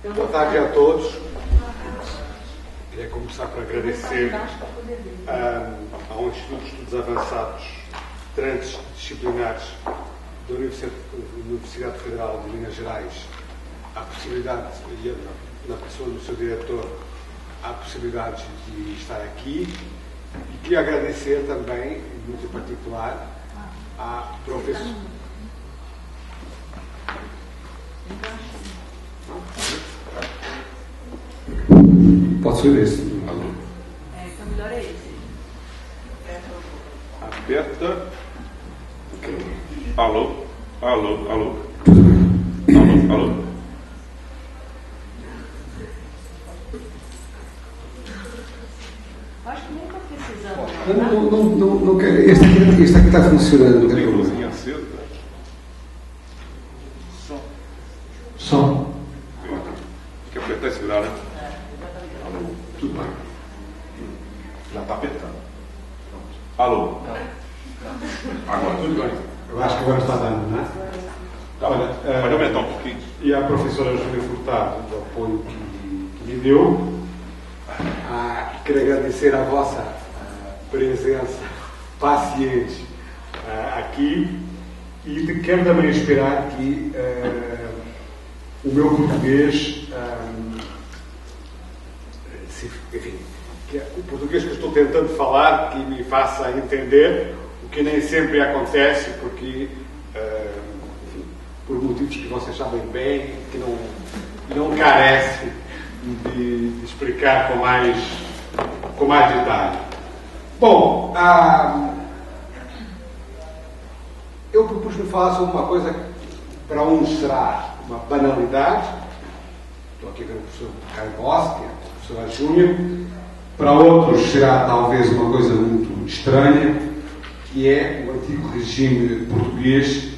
Boa tarde a todos. Queria começar por agradecer ao Instituto de Estudos Avançados Transdisciplinares da Universidade Federal de Minas Gerais a possibilidade, na pessoa do seu diretor, a possibilidade de estar aqui. E queria agradecer também, muito em particular, à professora. Pode ser esse. Então melhor é esse. Aperta. Alô? Alô? Alô? Alô? Alô? Acho que nem está precisando. Não quero. Este aqui está funcionando. Tem luzinha acesa? Som. Tem que apertar e segurar, né? Tudo bem. Já está apertando. Alô? Agora tudo bem. Eu acho que agora está dando, não é? Tá. Olha, Pode aumentar um pouquinho. E a professora Júlia Furtado, do apoio que me deu. Quero agradecer a vossa presença paciente aqui e quero também esperar que o meu português, enfim, que o português que eu estou tentando falar, que me faça entender, o que nem sempre acontece, porque, enfim, por motivos que vocês sabem bem, que não carece de explicar com mais detalhe. Bom, eu propus-me falar sobre uma coisa que para uns será uma banalidade. Estou aqui com o professor Caio Bosque, a professora Júlia. Para outros será talvez uma coisa muito estranha, que é o antigo regime português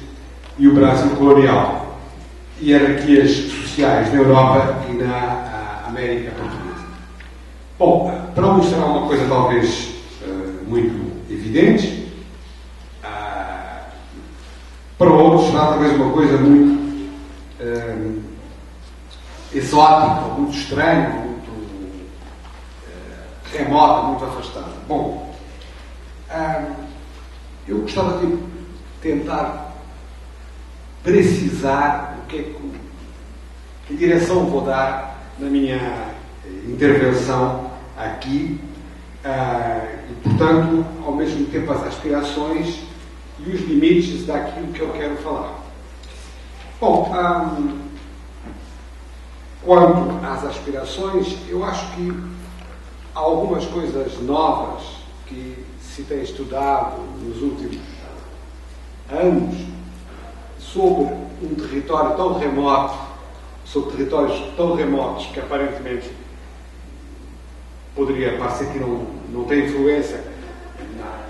e o Brasil colonial, hierarquias sociais na Europa e na América Portuguesa. Bom, para uns será uma coisa talvez muito evidente, para outros será talvez uma coisa muito exótica, muito estranha, muito remota, muito afastada. Bom, eu gostava de tentar precisar o que direção vou dar na minha intervenção aqui e, portanto, ao mesmo tempo as aspirações e os limites daquilo que eu quero falar. Bom, quanto às aspirações, eu acho que há algumas coisas novas que se tem estudado nos últimos anos sobre um território tão remoto, sobre territórios tão remotos que aparentemente poderia parecer que não tem influência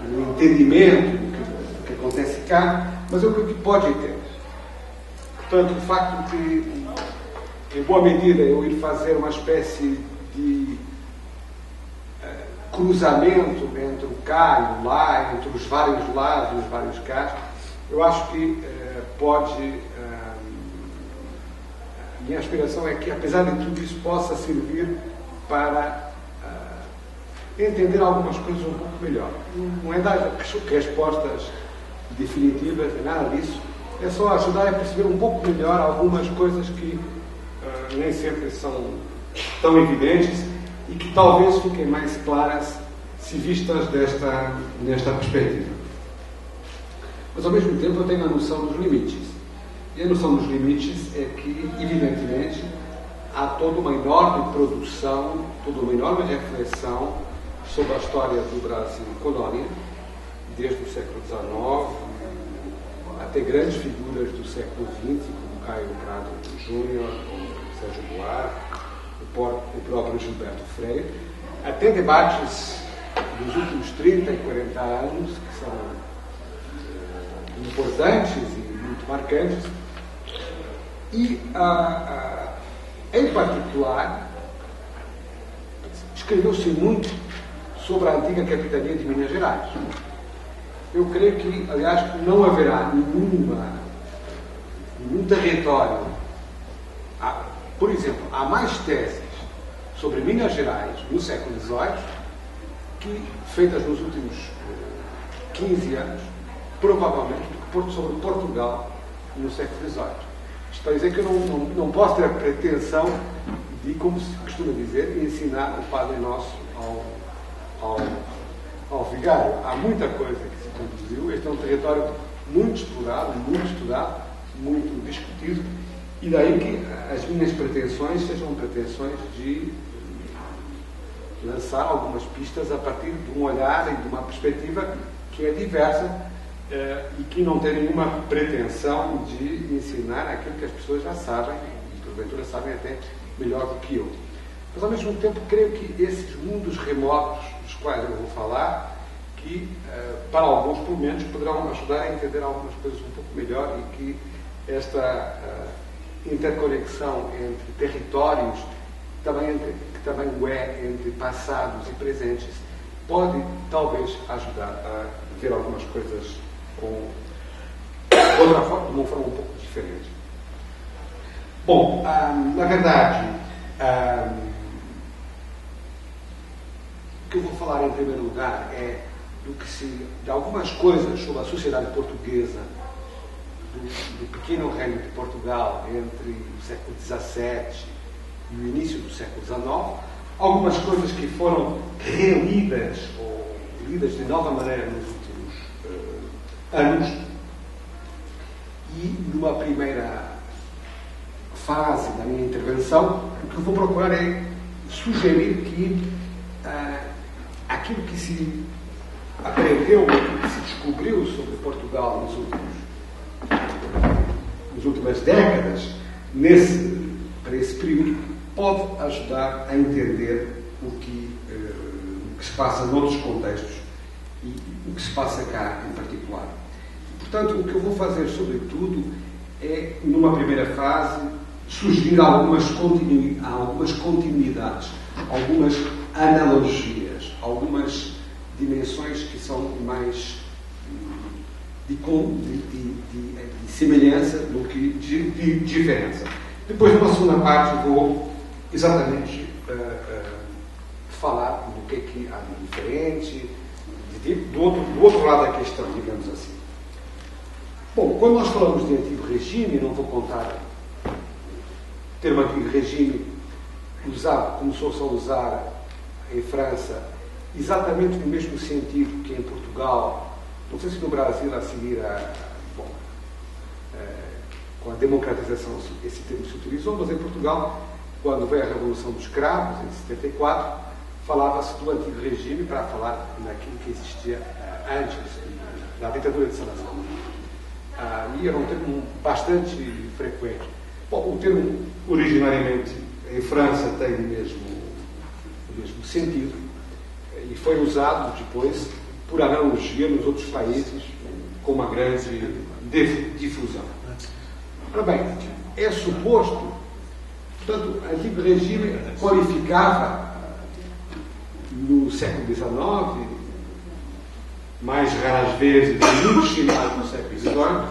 no entendimento do que acontece cá, mas eu creio que pode ter. Portanto, o facto de, em boa medida, eu ir fazer uma espécie de cruzamento entre o cá e o lá, entre os vários lá e os vários cá, eu acho que pode... minha aspiração é que, apesar de tudo isso, possa servir para entender algumas coisas um pouco melhor. Não é dar respostas definitivas, nada disso. É só ajudar a perceber um pouco melhor algumas coisas que nem sempre são tão evidentes e que talvez fiquem mais claras se vistas nesta perspectiva. Mas, ao mesmo tempo, eu tenho a noção dos limites. E a noção dos limites é que, evidentemente, há toda uma enorme produção, toda uma enorme reflexão sobre a história do Brasil colónia, desde o século XIX até grandes figuras do século XX, como Caio Prado Júnior, como Sérgio Buarque, o próprio Gilberto Freire, até debates dos últimos 30 e 40 anos, que são importantes e muito marcantes, e, em particular, escreveu-se muito sobre a antiga capitania de Minas Gerais. Eu creio que, aliás, não haverá nenhum território Por exemplo, há mais teses sobre Minas Gerais no século XVIII que, feitas nos últimos 15 anos, provavelmente, do que sobre Portugal no século XVIII. Isto para dizer que eu não posso ter a pretensão de, como se costuma dizer, ensinar o Padre Nosso ao vigário. Há muita coisa que se produziu. Este é um território muito explorado, muito estudado, muito discutido, e daí que as minhas pretensões sejam pretensões de lançar algumas pistas a partir de um olhar e de uma perspectiva que é diversa e que não tem nenhuma pretensão de ensinar aquilo que as pessoas já sabem, e porventura sabem até melhor do que eu. Mas, ao mesmo tempo, creio que esses mundos remotos dos quais eu vou falar, que, para alguns, pelo menos, poderão ajudar a entender algumas coisas um pouco melhor, e que esta interconexão entre territórios, que também o é entre passados e presentes, pode, talvez, ajudar a ver algumas coisas de outra forma, de uma forma um pouco diferente. Bom, na verdade, o que eu vou falar em primeiro lugar é de algumas coisas sobre a sociedade portuguesa, do pequeno reino de Portugal entre o século XVII e o início do século XIX, algumas coisas que foram relidas ou lidas de nova maneira nos últimos anos, e numa primeira fase da minha intervenção, o que eu vou procurar é sugerir que aquilo que se aprendeu, aquilo que se descobriu sobre Portugal nas últimas décadas, para esse período, pode ajudar a entender o que se passa noutros contextos e o que se passa cá em particular. Portanto, o que eu vou fazer, sobretudo, é, numa primeira fase, sugerir algumas continuidades, algumas analogias, algumas dimensões que são mais de semelhança do que de diferença. Depois, numa segunda parte, vou exatamente falar do que há de diferente, do outro lado da questão, digamos assim. Bom, quando nós falamos de antigo regime, não vou contar o termo antigo regime começou-se a usar em França exatamente no mesmo sentido que em Portugal, não sei se no Brasil a seguir com a democratização esse termo se utilizou, mas em Portugal, quando veio a Revolução dos Cravos, em 74, falava-se do antigo regime para falar naquilo que existia antes da ditadura de Salazar. E era um termo bastante frequente. Bom, o termo originariamente em França tem o mesmo sentido e foi usado depois por analogia nos outros países com uma grande difusão. Ora bem, é suposto, portanto, o antigo regime qualificava no século XIX, mais raras vezes, muito similar no século XVIII,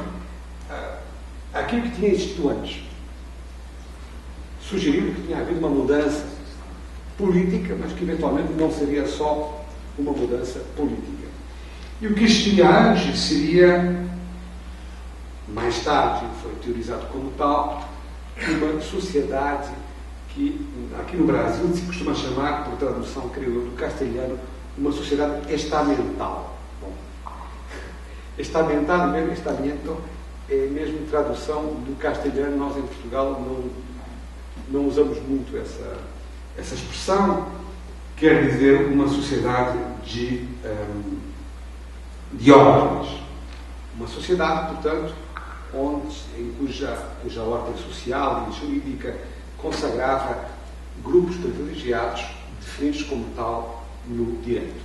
aquilo que tinha existido antes. Sugerindo que tinha havido uma mudança política, mas que eventualmente não seria só uma mudança política. E o que existia antes seria, mais tarde foi teorizado como tal, uma sociedade que aqui no Brasil se costuma chamar, por tradução creio do castelhano, uma sociedade estamental. Bom, estamental, mesmo estamento, é mesmo tradução do castelhano. Nós em Portugal não usamos muito essa expressão. Quer dizer uma sociedade de ordens. Uma sociedade, portanto, em cuja ordem social e jurídica consagrava grupos privilegiados definidos como tal no direito.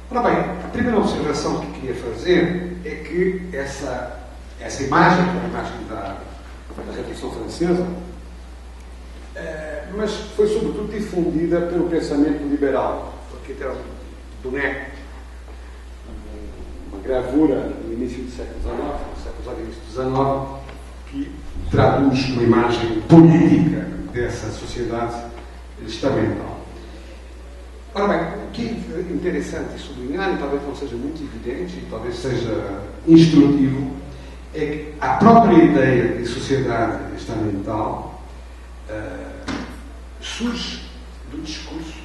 Ora bem, a primeira observação que queria fazer é que essa imagem, que é a imagem da Revolução Francesa, mas foi sobretudo difundida pelo pensamento liberal. Aqui tem um boneco, uma gravura no início do século XIX, que traduz uma imagem política dessa sociedade estamental. Ora bem, o que é interessante sublinhar, e talvez não seja muito evidente, e talvez seja instrutivo, é que a própria ideia de sociedade estamental surge do discurso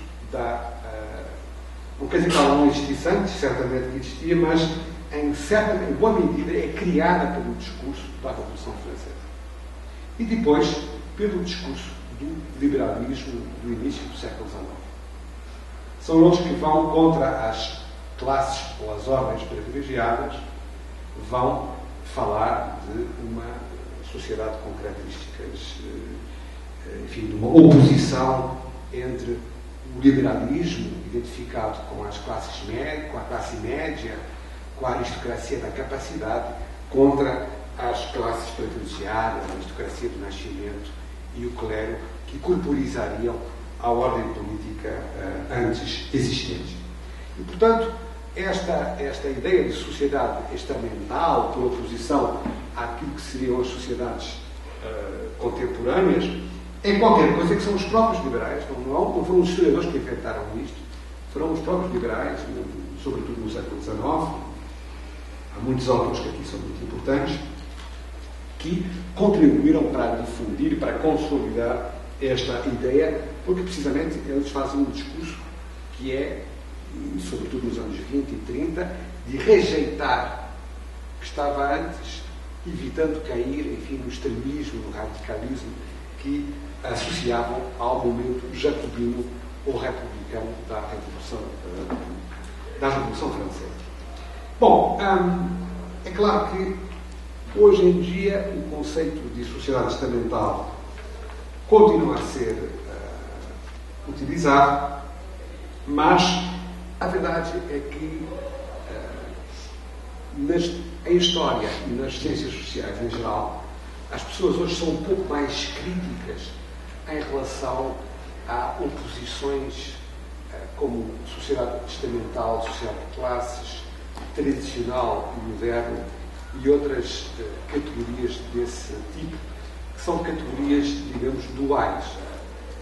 não quer dizer que ela não existisse antes, certamente que existia, mas em boa medida é criada pelo discurso da Revolução Francesa. E depois pelo discurso do liberalismo do início do século XIX. São eles que vão contra as classes ou as ordens privilegiadas, vão falar de uma sociedade com características, enfim, de uma oposição entre o liberalismo, identificado com as classes médias, com a classe média, com a aristocracia da capacidade, contra as classes privilegiadas, a aristocracia do nascimento e o clero, que corporizariam a ordem política antes existente. E, portanto, esta ideia de sociedade estamental, por oposição àquilo que seriam as sociedades contemporâneas, é qualquer coisa que são os próprios liberais, não foram os historiadores que inventaram isto, foram os próprios liberais, sobretudo no século XIX. Há muitos autores que aqui são muito importantes, que contribuíram para difundir e para consolidar esta ideia, porque precisamente eles fazem um discurso que é, sobretudo nos anos 20 e 30, de rejeitar o que estava antes, evitando cair, enfim, no extremismo, no radicalismo que associavam ao momento jacobino ou republicano da Revolução Francesa. Bom, é claro que hoje em dia o conceito de sociedade estamental continua a ser utilizado, mas a verdade é que em história e nas ciências sociais em geral, as pessoas hoje são um pouco mais críticas em relação a oposições como sociedade estamental, sociedade de classes, tradicional e moderno e outras categorias desse tipo, que são categorias, digamos, duais,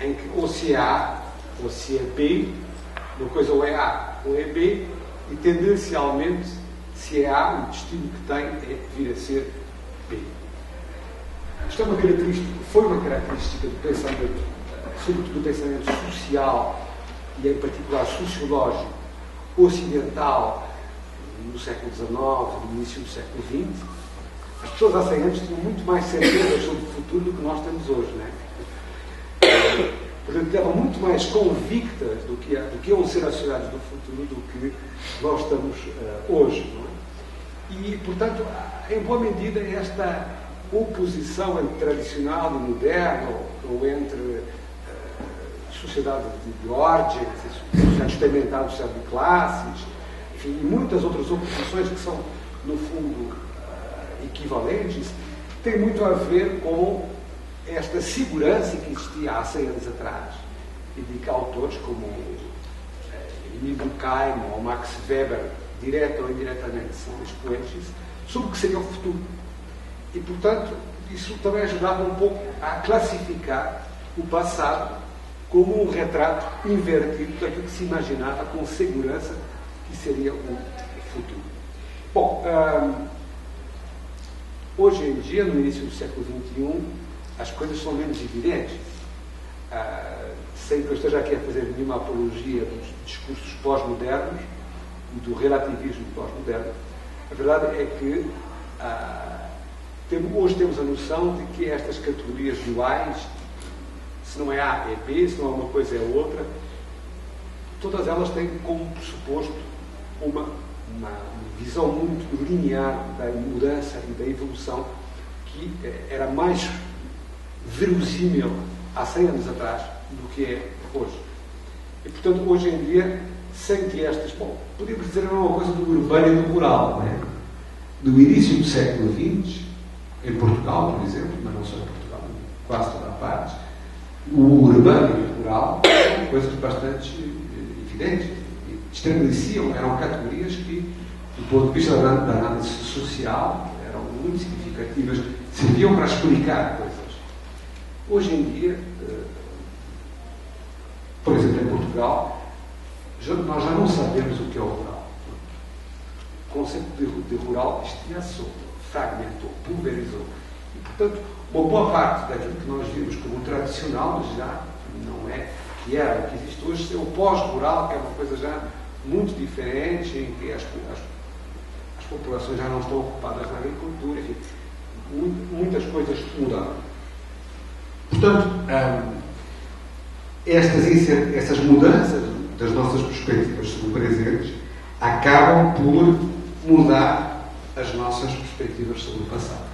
em que ou se é A ou se é B, uma coisa ou é A ou é B, e tendencialmente, se é A, o destino que tem é vir a ser B. Isto é uma característica, foi uma característica do pensamento, sobretudo do pensamento social e em particular sociológico ocidental no século XIX, no início do século XX. As pessoas há 100 anos tinham muito mais certezas sobre o futuro do que nós temos hoje, não é? Portanto, estavam muito mais convictas do que iam ser as sociedades do futuro do que nós estamos hoje, não é? E, portanto, em boa medida, esta oposição entre tradicional e moderno, ou entre sociedade de ordens, sociedade estamental, sociedade de classes, enfim, e muitas outras oposições que são, no fundo, equivalentes, tem muito a ver com esta segurança que existia há 100 anos atrás, e de que autores como Emile Durkheim ou Max Weber, direta ou indiretamente, são expoentes sobre o que seria o futuro. E, portanto, isso também ajudava um pouco a classificar o passado como um retrato invertido daquilo que se imaginava com segurança que seria o futuro. Bom, hoje em dia, no início do século XXI, as coisas são menos evidentes. Sem que eu esteja aqui a fazer nenhuma apologia dos discursos pós-modernos e do relativismo pós-moderno, a verdade é que hoje temos a noção de que estas categorias duais, se não é A, é B, se não é uma coisa, é outra, todas elas têm como pressuposto uma visão muito linear da mudança e da evolução que era mais verosímil há 100 anos atrás do que é hoje. E, portanto, hoje em dia, sem que estas... Bom, podemos dizer a mesma coisa do urbano e do rural, não é? Do início do século XX, em Portugal, por exemplo, mas não só em Portugal, em quase toda a parte, o urbano e o rural eram coisas bastante evidentes, estabeleciam, eram categorias que, do ponto de vista da análise social, eram muito significativas, serviam para explicar coisas. Hoje em dia, por exemplo, em Portugal, nós já não sabemos o que é o rural. O conceito de rural estilhaçou, fragmentou, pulverizou. E, portanto, uma boa parte daquilo que nós vimos como tradicional já não é que era o que existe hoje, é o pós-rural, que é uma coisa já muito diferente, em que as populações já não estão ocupadas na agricultura, enfim, muitas coisas mudaram. Portanto, estas mudanças das nossas perspectivas sobre o presente acabam por mudar as nossas perspectivas sobre o passado.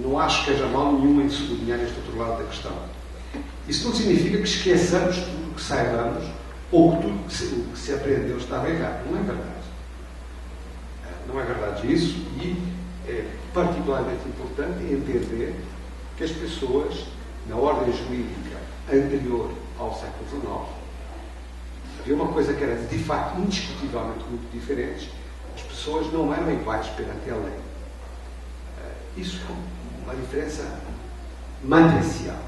Não acho que haja mal nenhum em sublinhar este outro lado da questão. Isso não significa que esqueçamos tudo o que saibamos ou que tudo o que se aprendeu estava errado. Não é verdade. Não é verdade isso, e é particularmente importante entender que as pessoas, na ordem jurídica anterior ao século XIX, havia uma coisa que era, de facto, indiscutivelmente muito diferente: as pessoas não eram iguais perante a lei. Isso é uma diferença mantencial.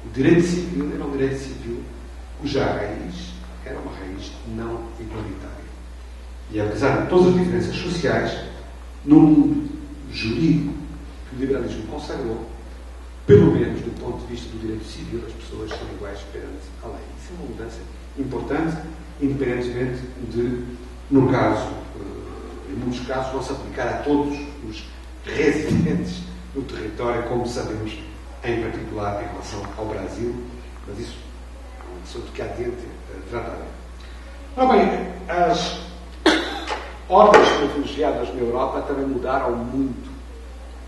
O direito civil era um direito civil cuja raiz era uma raiz não igualitária. E apesar de todas as diferenças sociais, no mundo jurídico que o liberalismo consagrou, pelo menos do ponto de vista do direito civil, as pessoas são iguais perante a lei. Isso é uma mudança importante, independentemente de, no caso, em muitos casos, não se aplicar a todos os residentes no território, como sabemos, em particular em relação ao Brasil, mas isso é um assunto que adiante tratarei. Ora bem, as ordens privilegiadas na Europa também mudaram muito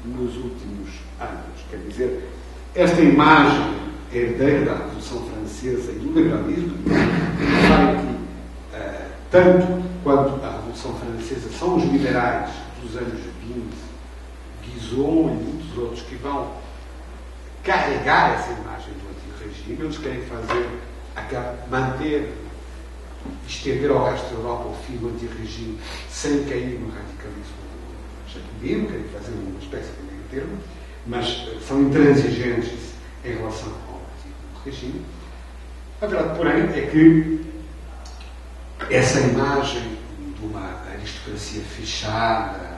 nos últimos anos. Quer dizer, esta imagem herdeira da Revolução Francesa e do liberalismo, reparem que, tanto quanto a Revolução Francesa, são os liberais dos anos 20, Guizot e muitos outros, que vão carregar essa imagem do antigo regime. Eles querem manter, estender ao resto da Europa o fim do antigo regime sem cair no radicalismo jacobino, querem fazer uma espécie de meio termo, mas são intransigentes em relação ao antigo regime. A verdade, porém, é que essa imagem de uma aristocracia fechada,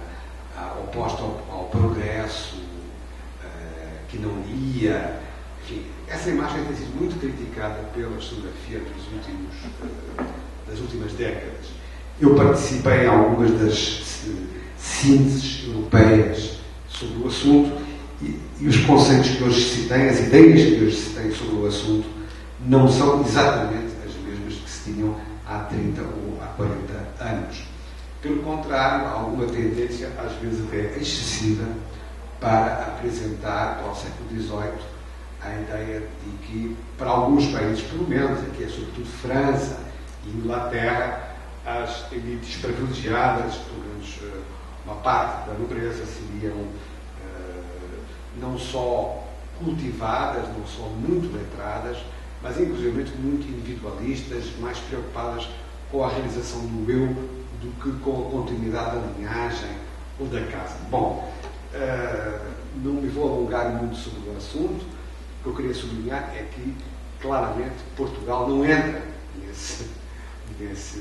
oposta ao progresso, que não ia, enfim, essa imagem tem sido muito criticada pela historiografia das últimas décadas. Eu participei em algumas das sínteses europeias sobre o assunto e os conceitos que hoje se têm, as ideias que hoje se têm sobre o assunto, não são exatamente as mesmas que se tinham há 30 ou há 40 anos. Pelo contrário, há alguma tendência, às vezes até excessiva, para apresentar, ao século XVIII, a ideia de que, para alguns países, pelo menos, aqui é sobretudo França e Inglaterra, as elites privilegiadas, pelo menos uma parte da nobreza, seriam não só cultivadas, não só muito letradas, mas inclusive muito individualistas, mais preocupadas com a realização do eu do que com a continuidade da linhagem ou da casa. Bom, não me vou alongar muito sobre o assunto. O que eu queria sublinhar é que, claramente, Portugal não entra nesse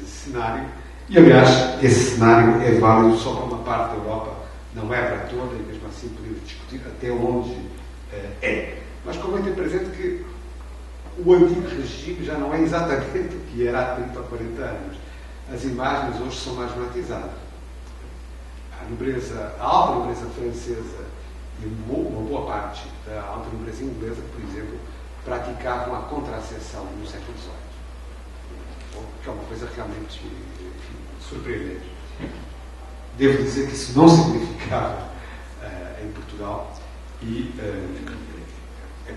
cenário. E, aliás, esse cenário é válido só para uma parte da Europa, não é para toda, e mesmo assim podemos discutir até onde é. Mas convém ter presente que o antigo regime já não é exatamente o que era há 30 ou 40 anos. As imagens hoje são mais matizadas. A alta nobreza francesa e uma boa parte da alta nobreza inglesa, por exemplo, praticavam a contracepção no século XVIII. Que é uma coisa realmente, enfim, surpreendente. Devo dizer que isso não significava em Portugal e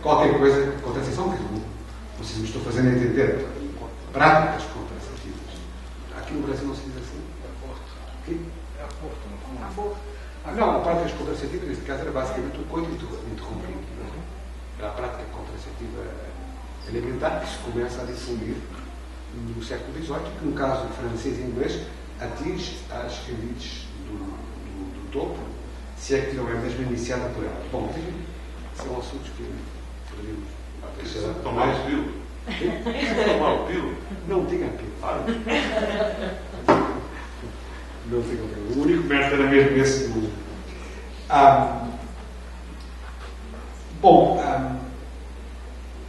qualquer coisa, contracepção, que não sei se me estou fazendo entender, práticas contraceptivas. Aqui no Brasil não se diz assim. É aborto. Não, a prática contraceptiva, neste caso, era basicamente o coito interrompido. Era a prática contraceptiva elementar que se começa a difundir no século XVIII, que no caso francês e inglês atinge as elites do topo, se é que não é mesmo iniciada por elas. Bom, são assuntos que poderíamos Tomás viu. Não tinha pena. Não tinha pena. O único mérito era mesmo esse do.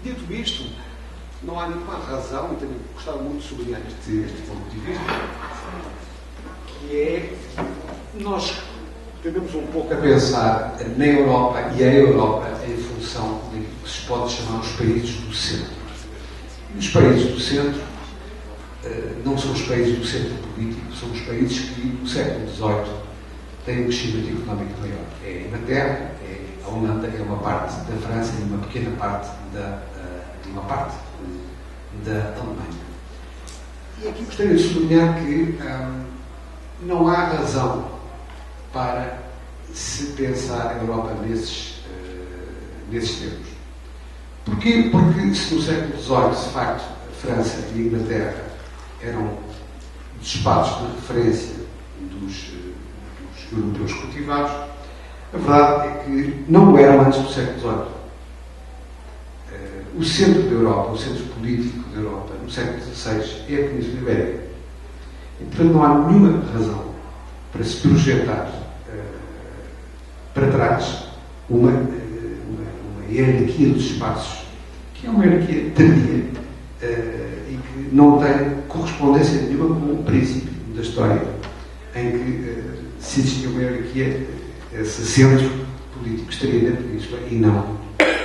Dito isto, não há nenhuma razão, e tenho gostado muito de sublinhar este ponto de vista, que é nós tendemos um pouco a pensar na Europa e a Europa em função do que se pode chamar os países do centro. E os países do centro não são os países do centro político, são os países que no século XVIII têm um crescimento económico maior. É a Inglaterra, é a Holanda, é uma parte da França e uma pequena parte da Alemanha. E aqui gostaria de sublinhar que não há razão para se pensar a Europa nesses termos. Porquê? Porque se no século XVIII, de facto, a França e a Inglaterra eram os espaços de referência dos europeus cultivados, a verdade é que não o eram antes do século XVIII. O centro da Europa, o centro político da Europa, no século XVI, é a Península Ibérica. E, portanto, não há nenhuma razão para se projetar para trás uma hierarquia dos espaços, que é uma hierarquia tardia e que não tem correspondência nenhuma com o princípio da história, em que se existia uma hierarquia, esse centro político estaria na Península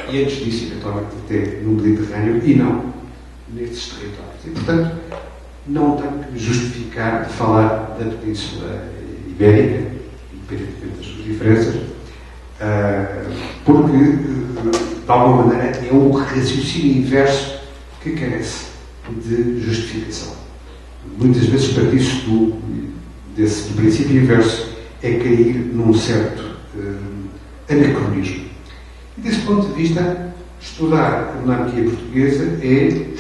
e antes disso, eventualmente, até no Mediterrâneo, e não nesses territórios. E, portanto, não tenho que justificar falar da Península Ibérica, independentemente das suas diferenças, porque, de alguma maneira, é um raciocínio inverso que carece de justificação. Muitas vezes, partir-se do princípio inverso é cair num certo anacronismo. E, desse ponto de vista, estudar a monarquia portuguesa é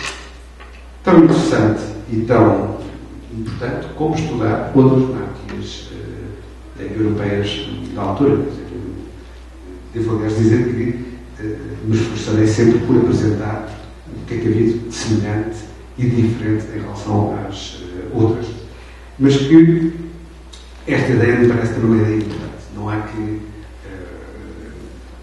tão interessante e tão importante como estudar outras monarquias europeias da altura. Devo, aliás, dizer que me esforçarei sempre por apresentar o que é que havia de semelhante e diferente em relação às outras. Mas que esta ideia me parece também uma ideia importante. Não há que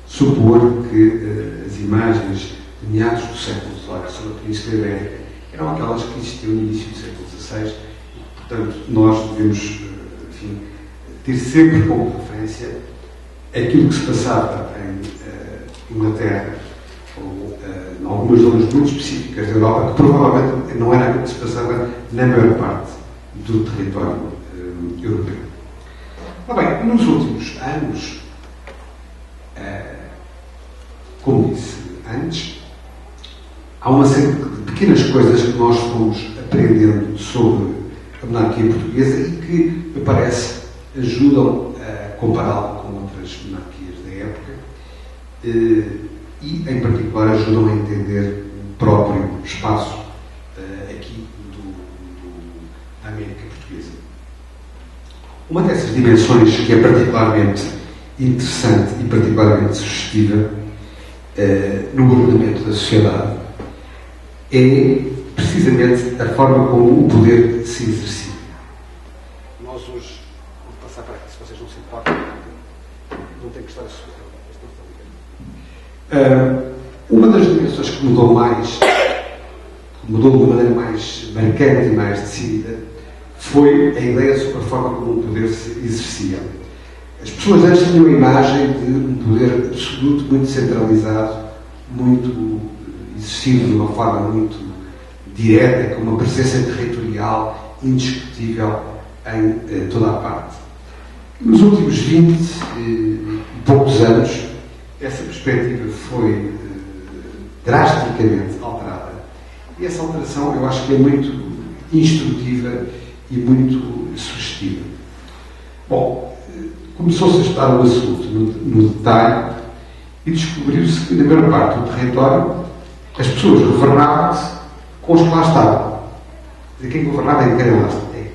supor que as imagens de meados do século XVIII sobre a Península Ibérica eram aquelas que existiam no início do século XVI e, portanto, nós devemos, enfim, ter sempre como referência aquilo que se passava em Inglaterra ou em algumas zonas muito específicas da Europa, que provavelmente não era aquilo que se passava na maior parte do território europeu. Ora bem, nos últimos anos, como disse antes, há uma série de pequenas coisas que nós fomos aprendendo sobre a monarquia portuguesa e que, me parece, ajudam a compará-la com outras monarquias da época e, em particular, ajudam a entender o próprio espaço aqui da América portuguesa. Uma dessas dimensões que é particularmente interessante e particularmente sugestiva no ordenamento da sociedade é precisamente a forma como o poder se exercia. Nós hoje, vou passar para aqui, se vocês não se importam, não tem que estar a subir. Uma das dimensões que mudou de uma maneira mais marcante e mais decidida, foi a ideia sobre a forma como o poder se exercia. As pessoas antes tinham a imagem de um poder absoluto, muito centralizado, muito exercido de uma forma muito direta, com uma presença territorial indiscutível em toda a parte. Nos últimos 20 e poucos anos, essa perspectiva foi drasticamente alterada. E essa alteração, eu acho que é muito instrutiva e muito sugestiva. Bom, começou-se a estudar o assunto no detalhe e descobriu-se que, na maior parte do território, as pessoas governavam-se com os que lá estavam. Quem governava é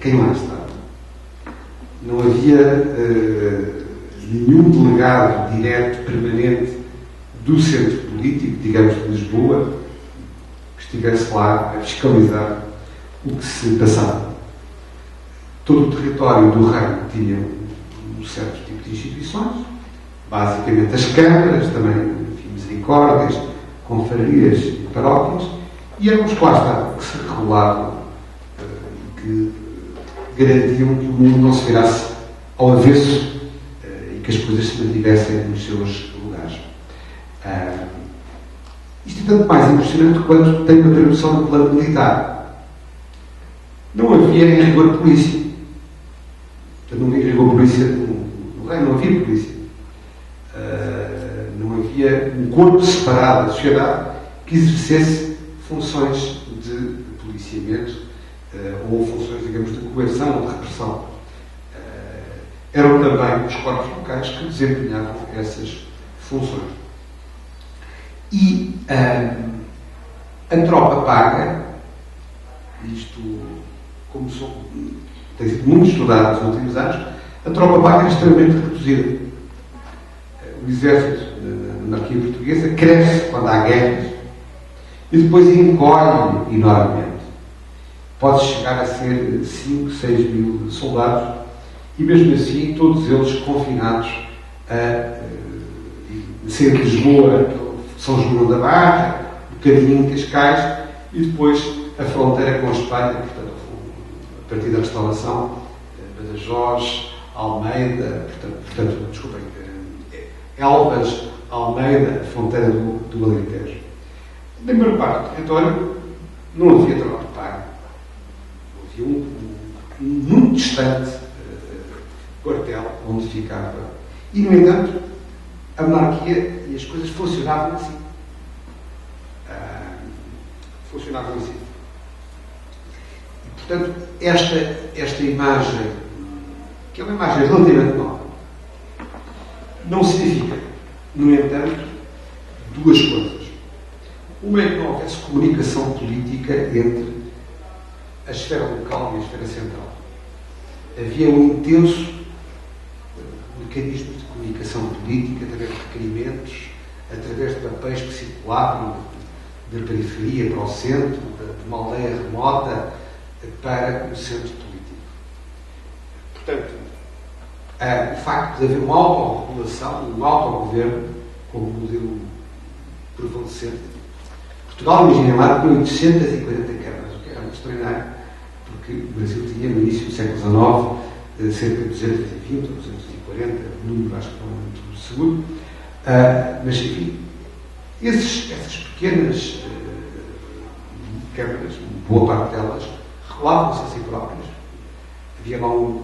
quem lá estava. Não havia nenhum delegado direto, permanente, do centro político, digamos de Lisboa, que estivesse lá a fiscalizar o que se passava. Todo o território do reino tinha um certo tipo de instituições, basicamente as câmaras, também, enfim, misericórdias, confrarias e paróquias, e eram os que lá estavam, que se regulavam e que garantiam que o mundo não se virasse ao avesso e que as coisas se mantivessem nos seus lugares. Isto é tanto mais impressionante quando tem uma tradução no plano militar. Não havia em rigor polícia. Não havia em rigor polícia no reino, não havia polícia. Não havia um corpo separado da sociedade que exercesse funções de policiamento ou funções, digamos, de coerção ou de repressão. Eram também os corpos locais que desempenhavam essas funções. E a tropa paga, isto como tem sido muito estudado nos últimos anos, a tropa paga é extremamente reduzida. O exército na monarquia portuguesa cresce quando há guerras e depois encolhe enormemente. Pode chegar a ser 5, 6 mil soldados e mesmo assim todos eles confinados a ser de Lisboa, São João da Barra, um bocadinho em Cascais e depois a fronteira com a Espanha, portanto, a partir da restauração, Badajoz, Almeida, desculpem, Elvas, Almeida, a fronteira do Alentejo. Na maior parte do território não havia tropa paga. Havia um muito distante quartel onde ficava. E, no entanto, a monarquia e as coisas funcionavam assim. E, portanto, esta imagem, que é uma imagem relativamente nova, não significa, no entanto, duas coisas. Uma é que não houvesse comunicação política entre a esfera local e a esfera central. Havia um intenso mecanismo de comunicação política através de requerimentos, através de papéis que circulavam da periferia para o centro, de uma aldeia remota para o centro político. Portanto, o facto de haver uma autorregulação, um autogoverno, como modelo prevalecente. Portugal, imaginem lá, com 840 câmaras, o que era muito extraordinário, porque o Brasil tinha, no início do século XIX, cerca de 220 ou 240, o número acho que não é muito seguro, mas enfim, essas pequenas câmaras, boa parte delas, regulavam-se a si próprias. Havia lá um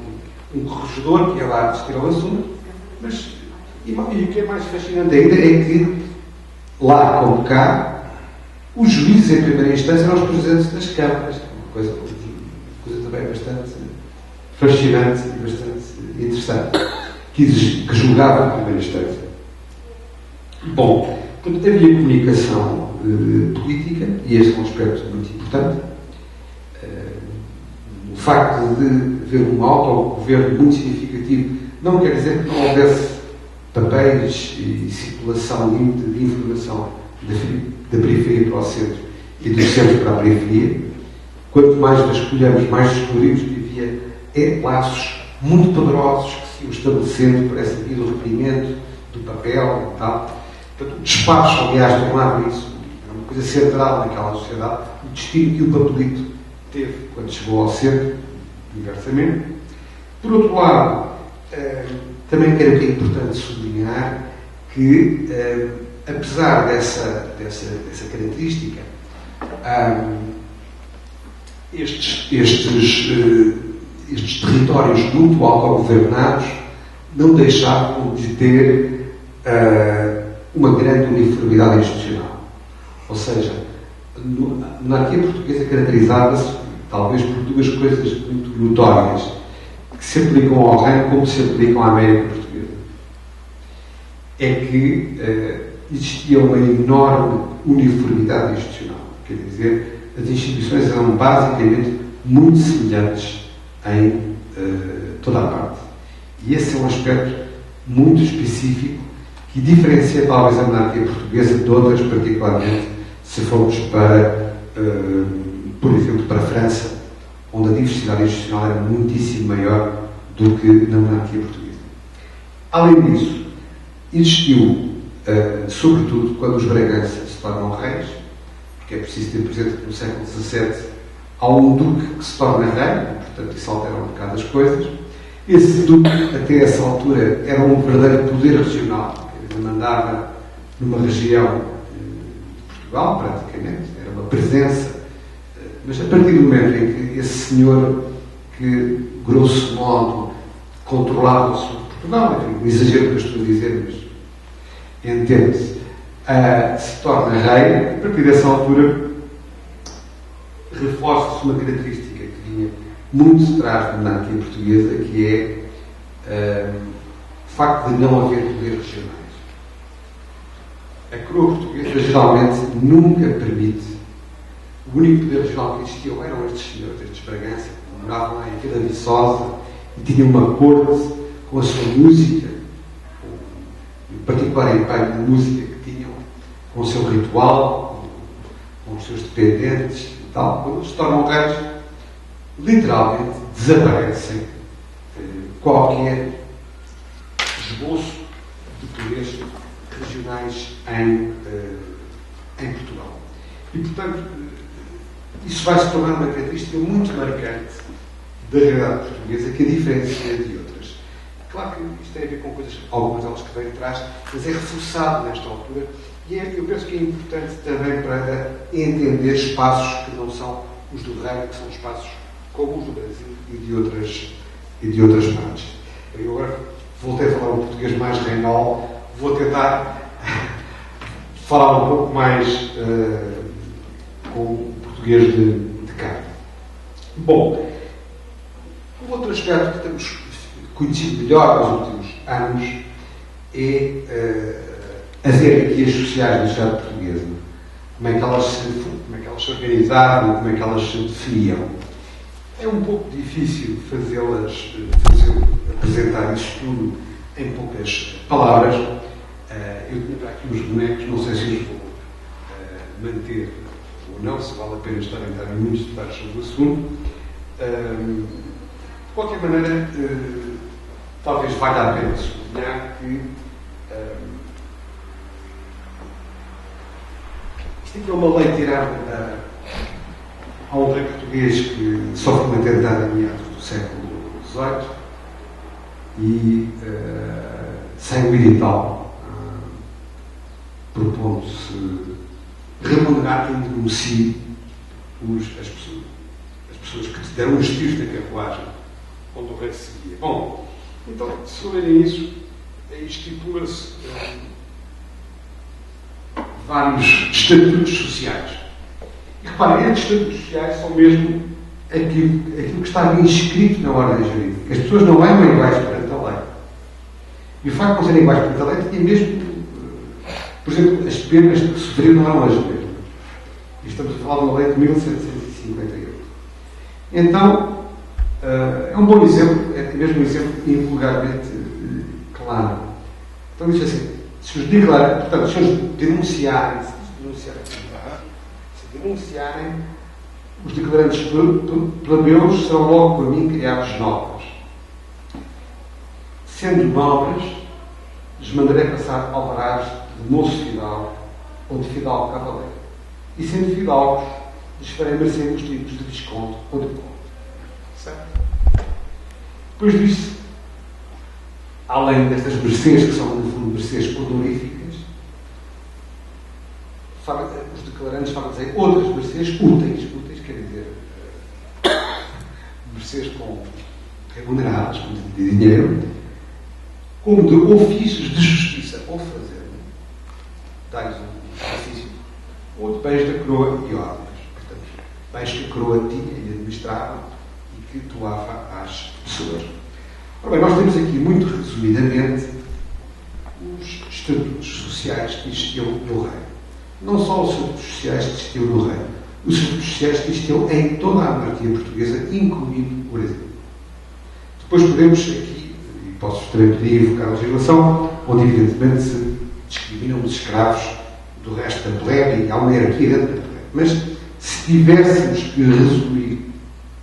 corregedor que ia lá discutir o assunto, mas e o que é mais fascinante ainda é que, lá como cá, os juízes em primeira instância eram os presidentes das câmaras, uma coisa também bastante fascinante e bastante interessante, que julgavam em primeira instância. Bom, portanto, havia comunicação política, e este é um aspecto muito importante. O facto de haver um autogoverno muito significativo não quer dizer que não houvesse papéis e circulação limite de informação da periferia para o centro e do centro para a periferia. Quanto mais vasculhamos, mais descobrimos que havia laços muito poderosos que se iam estabelecendo por essa via do requerimento, do papel e tal. Portanto, o despacho, aliás, tornava isso uma coisa central naquela sociedade, o destino que o papelito teve quando chegou ao centro, diversamente. Por outro lado, também creio que é importante sublinhar que, apesar dessa característica, estes territórios muito autogovernados não deixavam de ter uma grande uniformidade institucional. Ou seja, a monarquia portuguesa caracterizava-se talvez por duas coisas muito notórias que se aplicam ao reino como se aplicam à América portuguesa. É que existia uma enorme uniformidade institucional. Quer dizer, as instituições eram basicamente muito semelhantes em toda a parte. E esse é um aspecto muito específico que diferencia talvez a monarquia portuguesa de outras, particularmente se formos para, por exemplo, para a França onde a diversidade institucional era muitíssimo maior do que na monarquia portuguesa. Além disso, existiu, sobretudo quando os Bragança se tornam reis, porque é preciso ter presente que no século XVII há um duque que se torna rei, portanto isso altera um bocado as coisas. Esse duque, até essa altura, era um verdadeiro poder regional, que mandava numa região de Portugal, praticamente, era uma presença, mas a partir do momento em que esse senhor, que, grosso modo, controlava o sul de Portugal, enfim, um exagero que eu estou a dizer, mas entende-se, se torna rei, a partir dessa altura reforça-se uma característica que vinha muito atrás da monarquia portuguesa, que é o facto de não haver poderes regionais. A coroa portuguesa geralmente nunca permite. O único poder regional que existiu eram estes senhores, estes Bragança, que moravam lá em Vila Viçosa e tinham uma corte com a sua música, o particular empenho de música que tinham, com o seu ritual, com os seus dependentes e tal. Quando se tornam reis, literalmente desaparecem qualquer esboço de poderes regionais em Portugal. E, portanto, isso vai se tornar uma característica muito marcante da realidade portuguesa, que a diferencia de outras. Claro que isto tem a ver com coisas, algumas delas que vêm de trás, mas é reforçado nesta altura e eu penso que é importante também para entender espaços que não são os do reino, que são espaços como os do Brasil e de outras partes. Eu agora voltei a falar um português mais reinal, vou tentar falar um pouco mais com o português de cá. Bom, um outro aspecto que temos conhecido melhor nos últimos anos é as hierarquias sociais da sociedade portuguesa. Como é que elas se organizavam, como é que elas se definiam. É um pouco difícil apresentar isso tudo em poucas palavras. Eu tinha para aqui uns bonecos, não sei se os vou manter ou não, se vale a pena estar a entrar em muitos detalhes sobre o assunto. De qualquer maneira, talvez valha a pena sublinhar que isto aqui é uma lei tirada a um rei português que só foi uma tentada em meados do século XVIII e sem o edital, propondo-se remunerar quem denuncie as pessoas que deram os tiros na carruagem onde o rei seguia. Bom, então, se olharem isso, estipula-se vários estatutos sociais. E reparem, estes estatutos sociais são mesmo aquilo que está inscrito na ordem jurídica. As pessoas não eram iguais perante a lei. E o facto de não serem iguais perante a lei tinha mesmo, por exemplo, as penas que sofriam não eram as mesmas. E estamos a falar de uma lei de 1758. Então, é um bom exemplo, é mesmo um exemplo invulgarmente claro. Então diz assim, se os denunciarem, os declarantes plebeus serão logo por mim criados nobres. Sendo nobres, lhes mandarei passar alvarás de moço fidalgo ou de fidalgo cavaleiro. E sendo fidalgos, lhes farei merecer os títulos de visconde ou de conde. Certo? Depois disso, além destas mercês, que são, no fundo, mercês honoríficas, os declarantes falam dizer outras mercês úteis. Úteis quer dizer mercês remuneradas, com de dinheiro, como de ofícios de justiça ou fazer, tais um ofício, ou de bens da coroa e ordens. Portanto, bens que a coroa tinha e administrava e que doava às pessoas. Ora bem, nós temos aqui, muito resumidamente, os estatutos sociais que existiam no reino. Não só os estatutos sociais que existiam no reino, os estatutos sociais que existiam em toda a monarquia portuguesa, incluindo o Brasil. Depois podemos aqui, e posso também pedir invocar a legislação, onde evidentemente se discriminam os escravos do resto da plebe e há uma hierarquia dentro da plebe. Mas se tivéssemos que resumir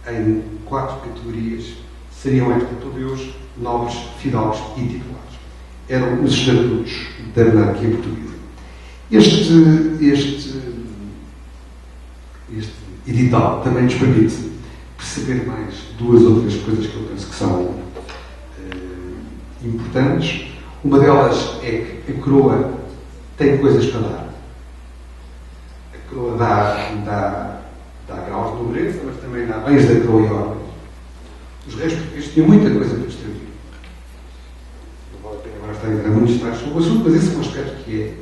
em 4 categorias, seriam ex-plebeus, nobres, fidalgos e titulares. Eram os estatutos da monarquia portuguesa. Este edital também nos permite perceber mais 2 outras coisas que eu penso que são importantes. Uma delas é que a coroa tem coisas para dar. A coroa dá graus de nobreza, mas também dá bens da coroa e ordens. Os reis portugueses tinham muita coisa para distribuir. Não vale a pena agora estar a entrar muitos detalhes sobre o assunto, mas esse é um aspecto que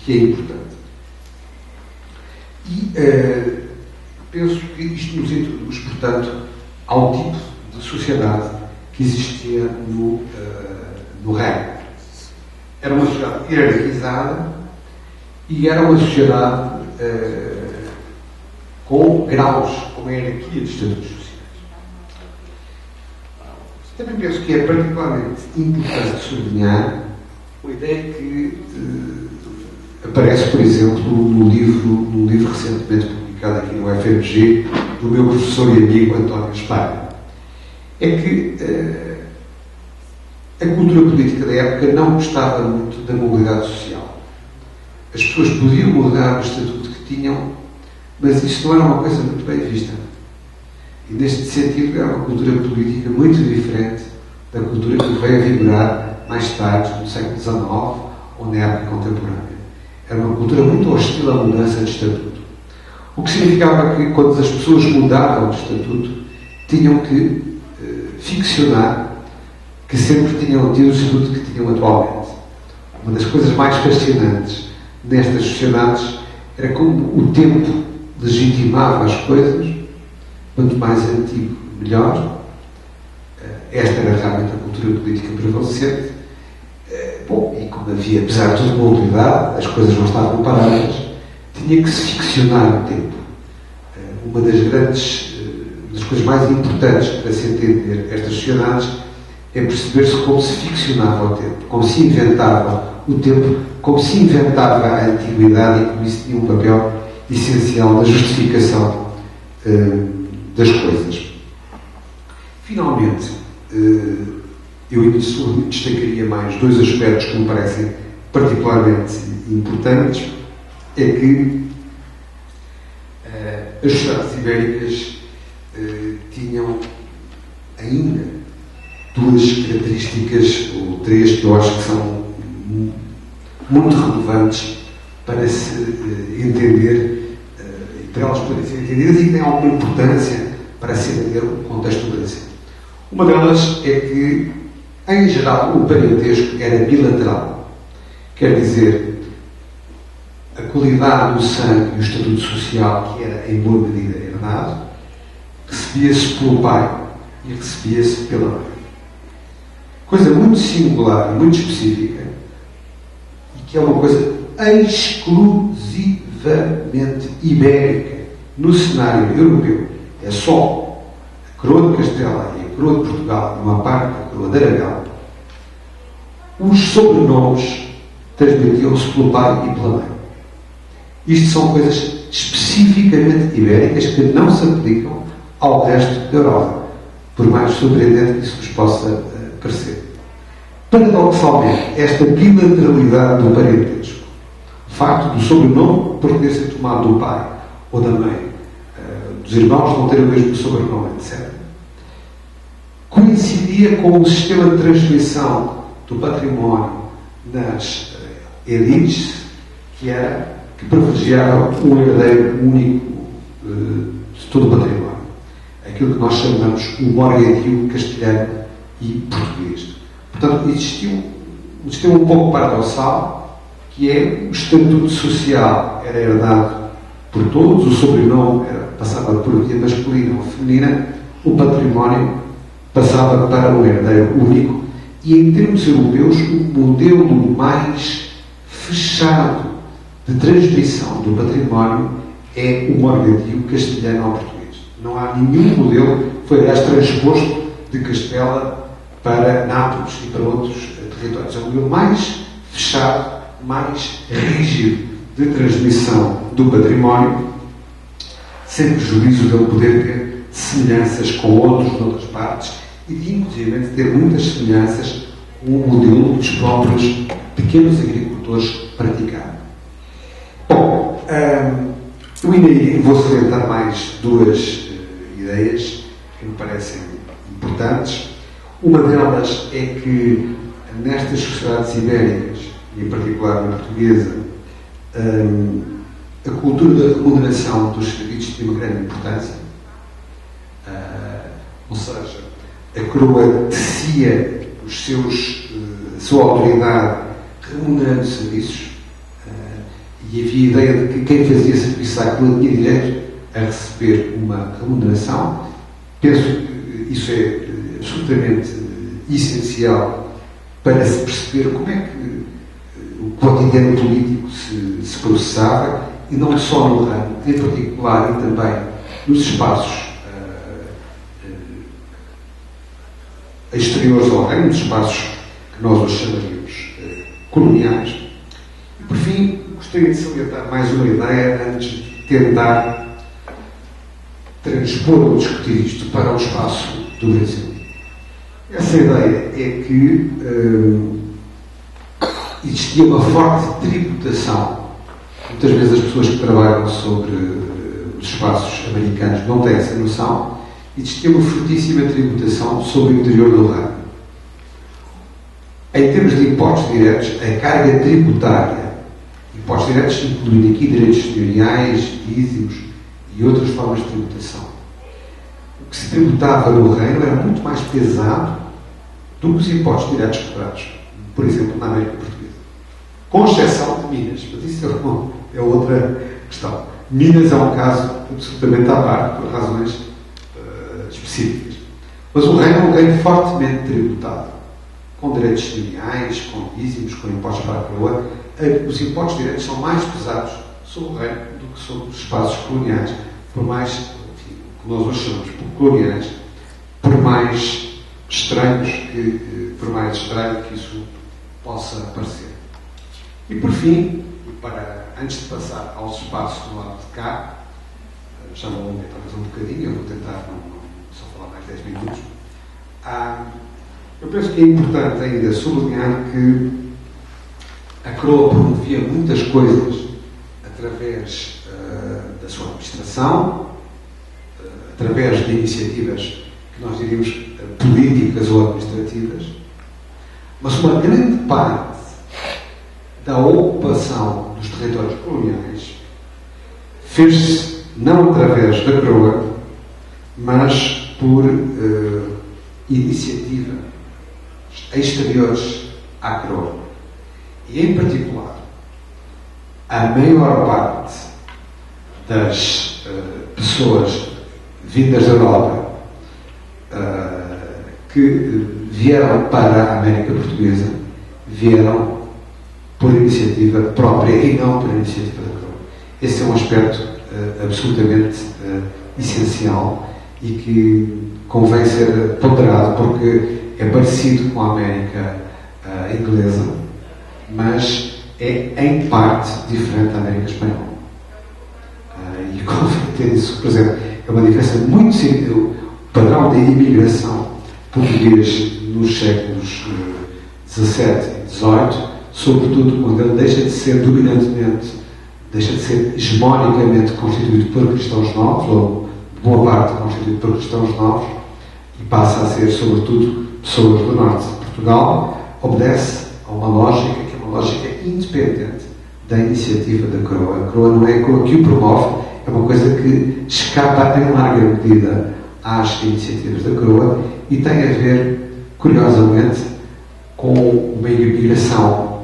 é importante. E penso que isto nos introduz, portanto, ao tipo de sociedade que existia no reino. Era uma sociedade hierarquizada e era uma sociedade com graus, com uma hierarquia de estatutos sociais. Também penso que é particularmente importante sublinhar uma ideia que aparece, por exemplo, no livro recentemente publicado aqui no FMG, do meu professor e amigo António Esparra. É que a cultura política da época não gostava muito da mobilidade social. As pessoas podiam mudar o estatuto que tinham, mas isso não era uma coisa muito bem vista. E neste sentido era uma cultura política muito diferente da cultura que veio a vigorar mais tarde, no século XIX ou na época contemporânea. Era uma cultura muito hostil à mudança de estatuto. O que significava que, quando as pessoas mudavam de estatuto, tinham que ficcionar que sempre tinham tido o estatuto que tinham atualmente. Uma das coisas mais fascinantes nestas sociedades era como o tempo legitimava as coisas. Quanto mais antigo, melhor. Esta era realmente a cultura política prevalecente. Bom, e como havia, apesar de tudo, uma utilidade, as coisas não estavam paradas, tinha que se ficcionar o tempo. Uma das coisas mais importantes para se entender estas sociedades é perceber-se como se ficcionava o tempo, como se inventava o tempo, como se inventava a antiguidade e como isso tinha um papel essencial na justificação das coisas. Finalmente, eu destacaria mais 2 aspectos que me parecem particularmente importantes. É que as sociedades ibéricas tinham ainda 2 características, ou 3, que eu acho que são muito relevantes para se entender, para elas poderem ser entendidas e que têm alguma importância para se entender o contexto do Brasil. Uma delas é que, em geral, o parentesco era bilateral. Quer dizer, a qualidade do sangue e o estatuto social, que era em boa medida herdado, recebia-se pelo pai e recebia-se pela mãe. Coisa muito singular e muito específica, e que é uma coisa exclusivamente ibérica no cenário europeu. É só a coroa de Castela e a coroa de Portugal e uma parte da coroa de Aragão. Os sobrenomes transmitiam-se pelo pai e pela mãe. Isto são coisas especificamente ibéricas que não se aplicam ao resto da Europa, por mais surpreendente que isso nos possa parecer. Paradoxalmente, esta bilateralidade do parentesco, o facto do sobrenome poder ser tomado do pai ou da mãe, dos irmãos não terem o mesmo sobrenome, etc., coincidia com o sistema de transmissão do património nas elites, que privilegiava um herdeiro único de todo o património. Aquilo que nós chamamos o morgadio castelhano e português. Portanto, existia um sistema um pouco paradoxal, que é o estatuto social era herdado por todos, o sobrenome passava por via masculina ou feminina, o património passava para um herdeiro único, e em termos europeus, o modelo mais fechado de transmissão do património é o morgadio castelhano ao português. Não há nenhum modelo que foi, aliás, transposto de Castela para Nápoles e para outros territórios. É o modelo mais fechado, mais rígido de transmissão do património, sem prejuízo de ele poder ter semelhanças com outros de outras partes e de, inclusive, ter muitas semelhanças com o modelo dos próprios pequenos agricultores praticaram. Bom, eu ainda vou salientar mais duas ideias que me parecem importantes. Uma delas é que nestas sociedades ibéricas, e em particular na portuguesa, a cultura da remuneração dos serviços tem uma grande importância. Ou seja, a coroa tecia a sua autoridade remunerando serviços, e havia a ideia de que quem fazia serviço àquilo tinha direito a receber uma remuneração. Penso que isso é absolutamente essencial para se perceber como é que o cotidiano político se processava, e não só no reino, em particular e também nos espaços exteriores ao reino, nos espaços que nós hoje chamaríamos coloniais. E, por fim, gostaria de salientar mais uma ideia antes de tentar transpor ou discutir isto para o espaço do Brasil. Essa ideia é que existia uma forte tributação. Muitas vezes as pessoas que trabalham sobre os espaços americanos não têm essa noção. Existia uma fortíssima tributação sobre o interior do reino. Em termos de impostos diretos, a carga tributária, impostos diretos incluindo aqui direitos senhoriais, dízimos e outras formas de tributação. O que se tributava no reino era muito mais pesado do que os impostos diretos cobrados, por exemplo, na América Portuguesa. Com exceção de Minas, mas isso é outra questão. Minas é um caso absolutamente à parte, por razões específicas. Mas o reino é um reino fortemente tributado, com direitos senhoriais, com dízimos, com impostos para a coroa. Os impostos diretos são mais pesados sobre o reino do que sobre os espaços coloniais, por mais, enfim, que nós hoje chamamos por coloniais, por mais estranho que isso possa parecer. E por fim, antes de passar aos espaços do lado de cá, já me alonguei talvez um bocadinho, eu vou tentar só falar mais 10 minutos. Eu penso que é importante ainda sublinhar que a coroa promovia muitas coisas através da sua administração, através de iniciativas que nós diríamos políticas ou administrativas, mas uma grande parte da ocupação dos territórios coloniais fez-se não através da coroa, mas por iniciativas exteriores à coroa. E, em particular, a maior parte das pessoas vindas da Europa que vieram para a América Portuguesa vieram por iniciativa própria e não por iniciativa da coroa. Esse é um aspecto absolutamente essencial e que convém ser ponderado, porque é parecido com a América inglesa, mas é em parte diferente da América espanhola. E convém ter isso, por exemplo, é uma diferença muito simples. O padrão de imigração português nos séculos XVII e XVIII, sobretudo quando ele deixa de ser dominantemente, deixa de ser hegemonicamente constituído por cristãos novos, ou de boa parte constituído por cristãos novos, e passa a ser, sobretudo, pessoas do norte de Portugal, obedece a uma lógica que é uma lógica independente da iniciativa da coroa. A coroa não é a coroa que o promove, é uma coisa que escapa em larga medida às iniciativas da coroa e tem a ver, curiosamente, com uma imigração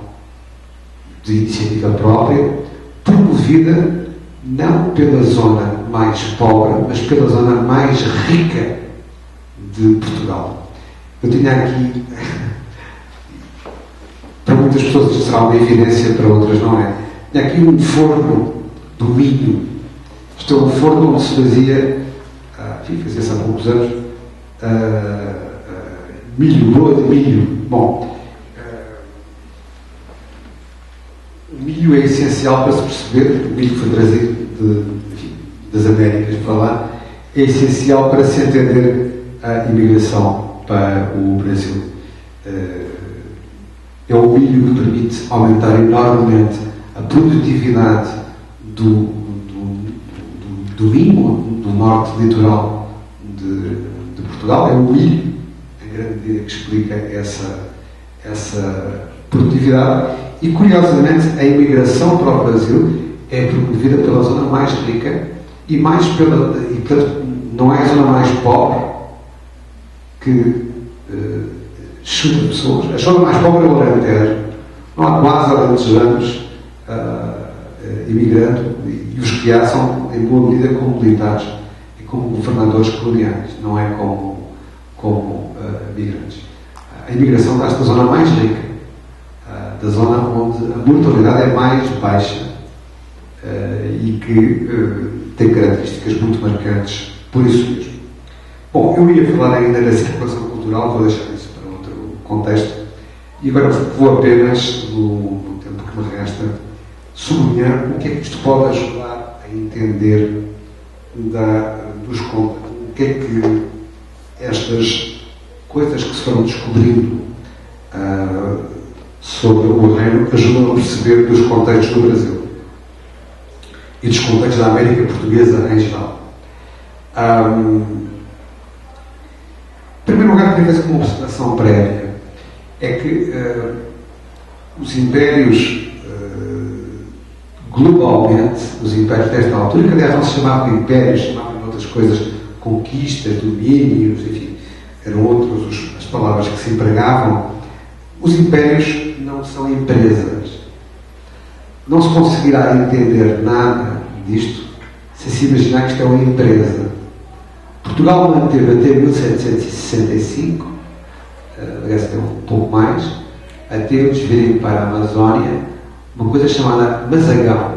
de iniciativa própria, promovida não pela zona mais pobre, mas pela zona mais rica de Portugal. Eu tinha aqui, para muitas pessoas isto será uma evidência, para outras não é. Tinha aqui um forno do Minho. Isto é um forno onde se fazia, fazia-se há poucos anos, milho, broa de milho. Bom, o milho é essencial para se perceber, o milho foi trazido das Américas para lá, é essencial para se entender a imigração para o Brasil. É o milho que permite aumentar enormemente a produtividade do vinho, do norte litoral de Portugal. É o milho, em grande medida, que explica essa produtividade. E, curiosamente, a imigração para o Brasil é promovida pela zona mais rica e portanto, não é a zona mais pobre que chuta pessoas. A zona mais pobre é o Alentejo. Não há quase alentejanos imigrando, e os que há são, em boa medida, como militares e como governadores coloniais, não é como migrantes. A imigração dá-se da zona mais rica, da zona onde a mortalidade é mais baixa e que tem características muito marcantes por isso mesmo. Bom, eu ia falar ainda da circulação cultural, vou deixar isso para outro contexto, e agora vou apenas, no tempo que me resta, sublinhar o que é que isto pode ajudar a entender o que é que estas coisas que se foram descobrindo sobre o reino ajudam a perceber dos contextos do Brasil e dos contextos da América Portuguesa em geral. Em primeiro lugar, queria fazer uma observação prévia. É que os impérios, globalmente, os impérios desta altura, que aliás não se chamavam impérios, chamavam outras coisas, conquistas, domínios, enfim, eram outras as palavras que se empregavam. Os impérios não são empresas. Não se conseguirá entender nada disto se se imaginar que isto é uma empresa. Portugal manteve até 1765, aliás, até um pouco mais, até eles virem para a Amazónia, uma coisa chamada Mazagão,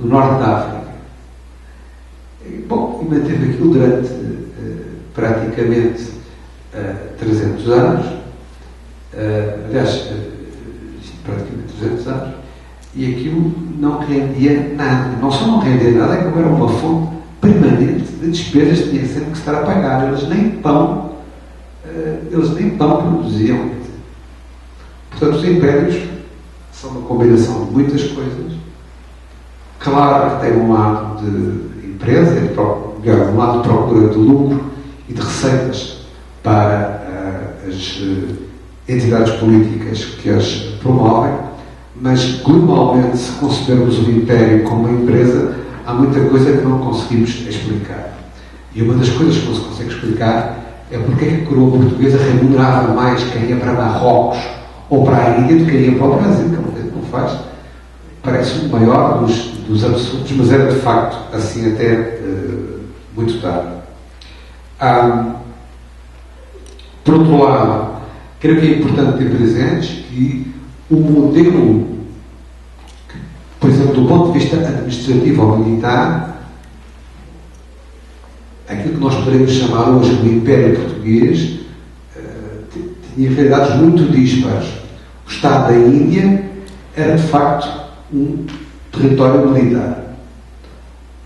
no norte da África. Bom, e manteve aquilo durante praticamente 300 anos, aliás, praticamente 300 anos, e aquilo não rendia nada. Não só não rendia nada, é como era uma fonte permanente de despesas, tinha sempre que estar a pagar. Eles nem pão produziam. Portanto, os impérios são uma combinação de muitas coisas. Claro que tem um lado de empresa, um lado de procura de lucro e de receitas para as entidades políticas que as promovem, mas globalmente, se considerarmos o império como uma empresa, há muita coisa que não conseguimos explicar. E uma das coisas que não se consegue explicar é porque é que a coroa portuguesa remunerava mais quem ia para Marrocos ou para a Índia do que quem ia para o Brasil, que é uma coisa que não faz. Parece o maior dos absurdos, mas era de facto assim até muito tarde. Por outro lado, creio que é importante ter presentes que o modelo, por exemplo, do ponto de vista administrativo ou militar, aquilo que nós poderemos chamar hoje de Império Português, tinha realidades muito dispares. O Estado da Índia era, de facto, um território militar.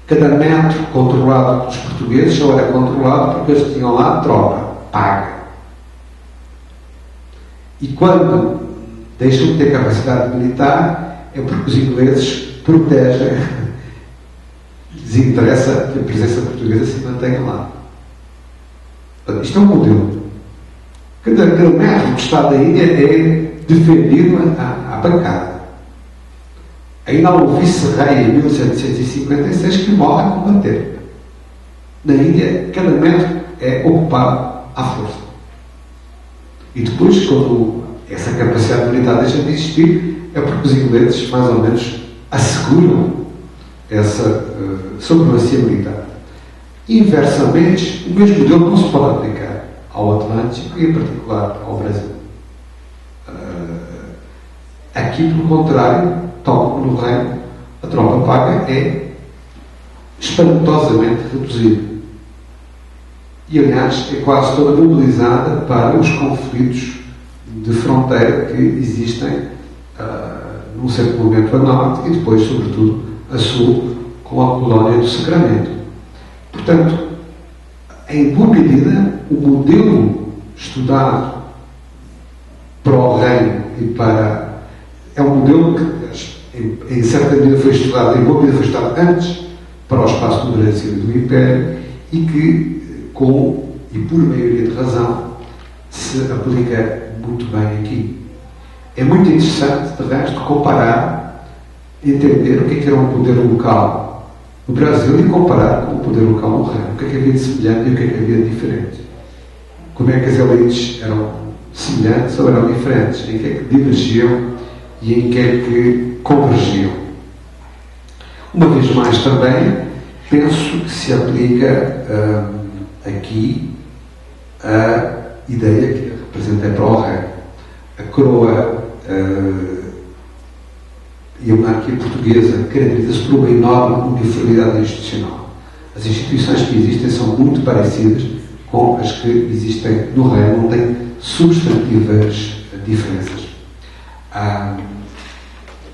Cada metro controlado pelos portugueses só era controlado porque eles tinham lá tropa paga. E quando deixam de ter capacidade militar, é porque os ingleses protegem, lhes interessa que a presença portuguesa se mantenha lá. Portanto, isto é um modelo. Cada metro do Estado da Índia é defendido à pancada. Ainda há um vice-rei em 1756 que morre a combater. Na Índia, cada metro é ocupado à força. E depois, quando essa capacidade militar deixa de existir, é porque os ingleses, mais ou menos, asseguram essa supremacia militar. Inversamente, o mesmo modelo não se pode aplicar ao Atlântico e, em particular, ao Brasil. Aqui, pelo contrário, tal como no Reino, a tropa paga é espantosamente reduzida. E, aliás, é quase toda mobilizada para os conflitos de fronteira que existem num certo momento a norte e depois, sobretudo, a sul, com a colónia do Sacramento. portanto, em boa medida, o modelo estudado para o reino e para... é um modelo que, em certa medida, foi estudado, em boa medida, foi estudado antes para o espaço do Brasil e do Império e que, com e por maioria de razão, se aplica muito bem aqui. É muito interessante, de resto, comparar, entender o que é que era um poder local no Brasil e comparar com o poder local no reino. O que é que havia de semelhante e o que é que havia de diferente. Como é que as elites eram semelhantes ou eram diferentes, em que é que divergiam e em que é que convergiam. Uma vez mais também, penso que se aplica aqui a ideia que eu representei para o rei. A coroa e a monarquia portuguesa caracteriza-se por uma enorme uniformidade institucional. As instituições que existem são muito parecidas com as que existem no reino, não têm substantivas diferenças.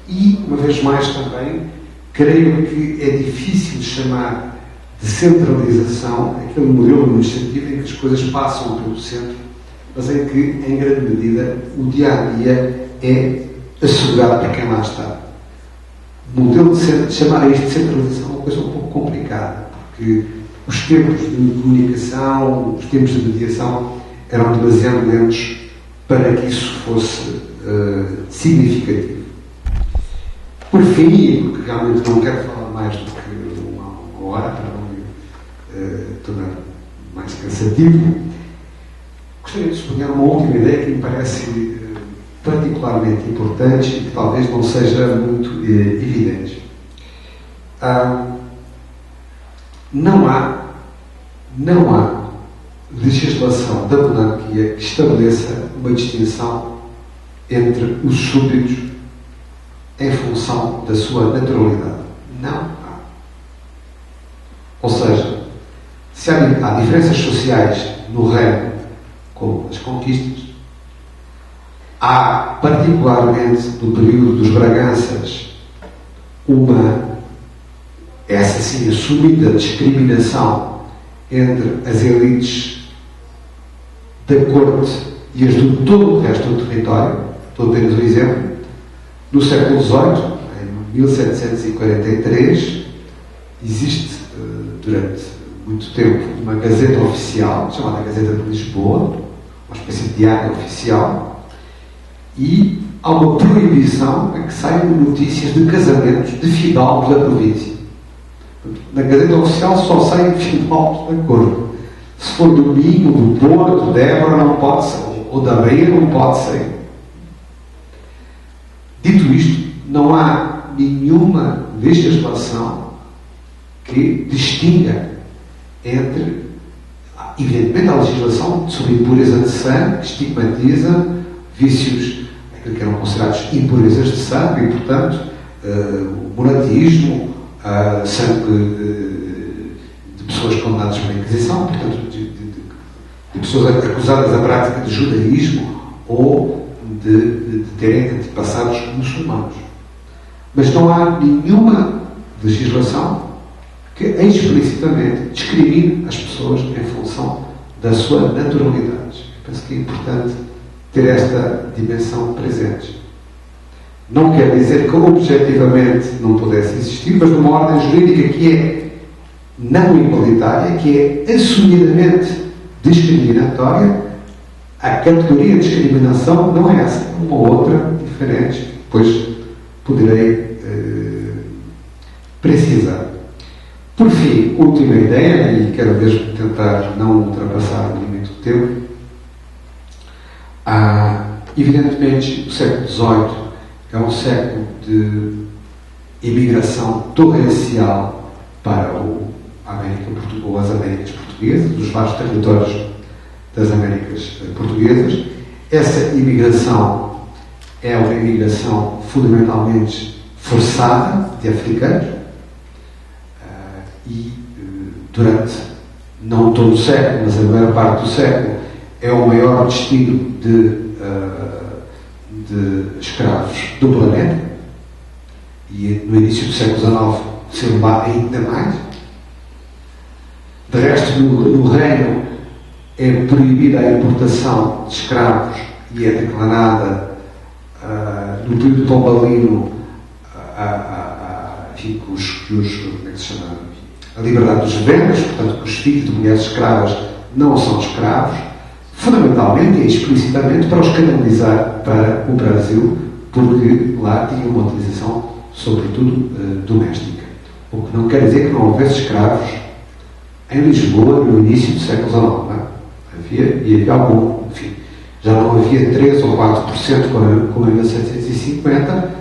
E, uma vez mais também, creio que é difícil chamar de centralização aquele modelo administrativo em que as coisas passam pelo centro, mas em que, em grande medida, o dia-a-dia é assegurado para quem lá está. O modelo de chamar a isto de centralização é uma coisa um pouco complicada, porque os tempos de comunicação, os tempos de mediação eram demasiado lentos para que isso fosse significativo. Por fim, porque realmente não quero falar mais do que uma hora, para não tornar mais cansativo, gostaria de sublinhar uma última ideia que me parece particularmente importante e que talvez não seja muito evidente. Não há legislação da monarquia que estabeleça uma distinção entre os súditos em função da sua naturalidade. Não há. Ou seja, se há diferenças sociais no reino, como as conquistas, há, particularmente no período dos Braganças, essa sim, assumida discriminação entre as elites da corte e as de todo o resto do território. Estou apenas um exemplo. No século XVIII, em 1743, existe, durante muito tempo, uma gazeta oficial, chamada Gazeta de Lisboa, uma espécie de diário oficial, e há uma proibição em que saiam notícias de casamentos de fidalgos da província. Na Gazeta Oficial só saem fidalgos da corte. Se for do Minho, do Porto, de Évora, não pode sair, ou da Bahia, não pode sair. Dito isto, não há nenhuma legislação que distinga entre, evidentemente, a legislação sobre impureza de sangue, que estigmatiza vícios, aquilo que eram considerados impurezas de sangue, e, portanto, o monatismo, sangue de pessoas condenadas pela Inquisição, portanto, de pessoas acusadas da prática de judaísmo ou de terem antepassados muçulmanos. Mas não há nenhuma legislação que explicitamente discrimine as pessoas em função da sua naturalidade. Eu penso que é importante ter esta dimensão presente. Não quer dizer que objetivamente não pudesse existir, mas numa ordem jurídica que é não igualitária, que é assumidamente discriminatória, a categoria de discriminação não é essa, uma outra diferente, depois poderei precisar. Por fim, última ideia, e quero mesmo tentar não ultrapassar o limite do tempo. Evidentemente, o século XVIII é um século de imigração torrencial para a América ou as Américas portuguesas, os vários territórios das Américas portuguesas. Essa imigração é uma imigração fundamentalmente forçada de africanos e durante não todo o século, mas a maior parte do século, é o maior destino de escravos do planeta, e no início do século XIX se lá ainda mais. no reino é proibida a importação de escravos e é declarada no período tombalino como é que se chama? A liberdade dos vendas, portanto que os filhos de mulheres escravas não são escravos, fundamentalmente e explicitamente para os canalizar para o Brasil, porque lá tinha uma utilização sobretudo doméstica. O que não quer dizer que não houvesse escravos em Lisboa no início do século XIX. Não? Havia algum, enfim, já não havia 3 ou 4% como em 1750,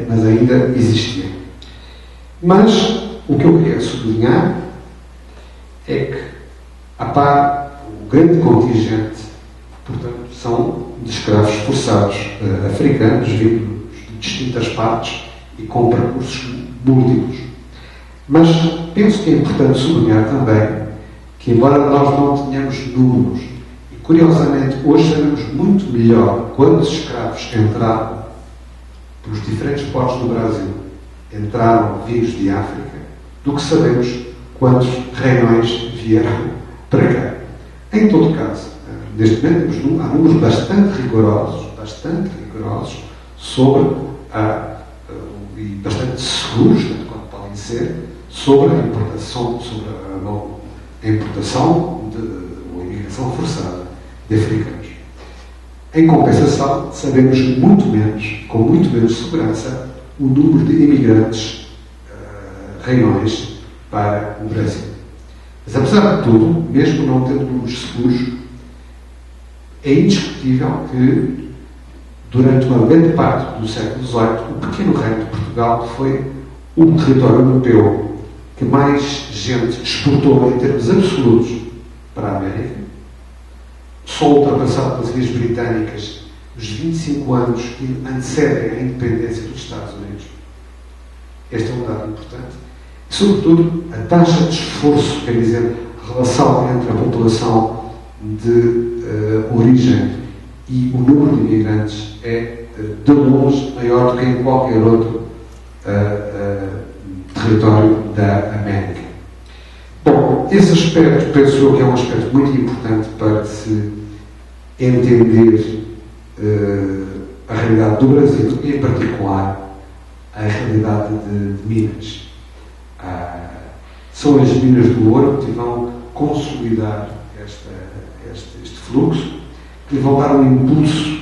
mas ainda existia. Mas o que eu queria sublinhar é que, a par, o grande contingente, portanto, são de escravos forçados africanos, vindos de distintas partes e com percursos múltiplos. Mas penso que é importante sublinhar também que, embora nós não tenhamos números, e curiosamente hoje sabemos muito melhor quantos escravos entraram pelos diferentes portos do Brasil, entraram vindos de África, do que sabemos quantos reinões vieram para cá. Em todo caso, neste momento há números bastante rigorosos sobre e bastante seguros, tanto quanto podem ser, sobre a importação, ou a imigração forçada de africanos. Em compensação, sabemos muito menos, com muito menos segurança, o número de imigrantes reinões para o Brasil. Mas, apesar de tudo, mesmo não tendo números seguros, é indiscutível que, durante uma grande parte do século XVIII, o pequeno reino de Portugal foi o território europeu que mais gente exportou em termos absolutos para a América, só ultrapassado pelas ilhas britânicas os 25 anos que antecedem a independência dos Estados Unidos. Este é um dado importante. E, sobretudo, a taxa de esforço, quer dizer, a relação entre a população de origem e o número de imigrantes é, de longe, maior do que em qualquer outro território da América. Bom, esse aspecto, penso eu, que é um aspecto muito importante para se entender a realidade do Brasil e, em particular, a realidade de Minas. São as minas do ouro que vão consolidar este fluxo, que lhe vão dar um impulso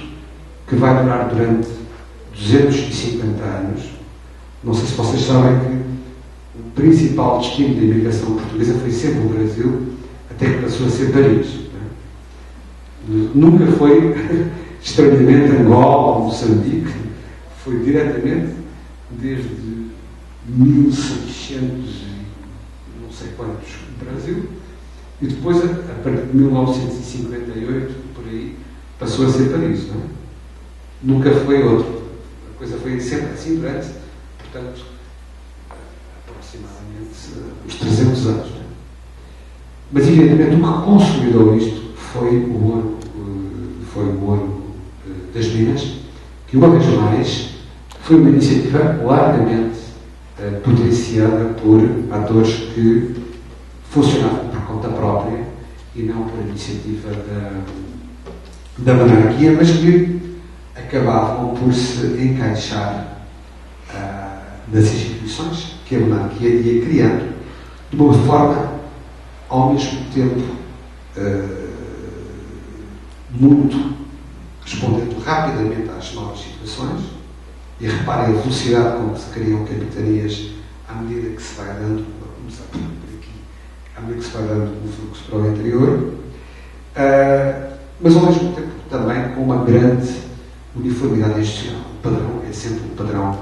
que vai durar durante 250 anos. Não sei se vocês sabem que o principal destino da imigração portuguesa foi sempre o Brasil, até que passou a ser Paris. Nunca foi, estranhamente, Angola ou Moçambique, foi diretamente desde 1600 e não sei quantos no Brasil, e depois, a partir de 1958, por aí, passou a ser Paris. Não é? Nunca foi outro. A coisa foi sempre assim durante, portanto, aproximadamente uns 300 anos. Não é? Mas, evidentemente, o que consolidou isto foi o ouro das Minas, que, uma vez mais, foi uma iniciativa largamente potenciada por atores que funcionavam por conta própria e não por iniciativa da monarquia, mas que acabavam por se encaixar nas instituições que a monarquia ia criando, de uma forma, ao mesmo tempo, muito respondendo rapidamente às novas situações. E reparem a velocidade com que se criam capitanias à medida que se vai dando, vou começar por aqui, à medida que se vai dando o fluxo para o interior, mas ao mesmo tempo também com uma grande uniformidade institucional. O padrão é sempre um padrão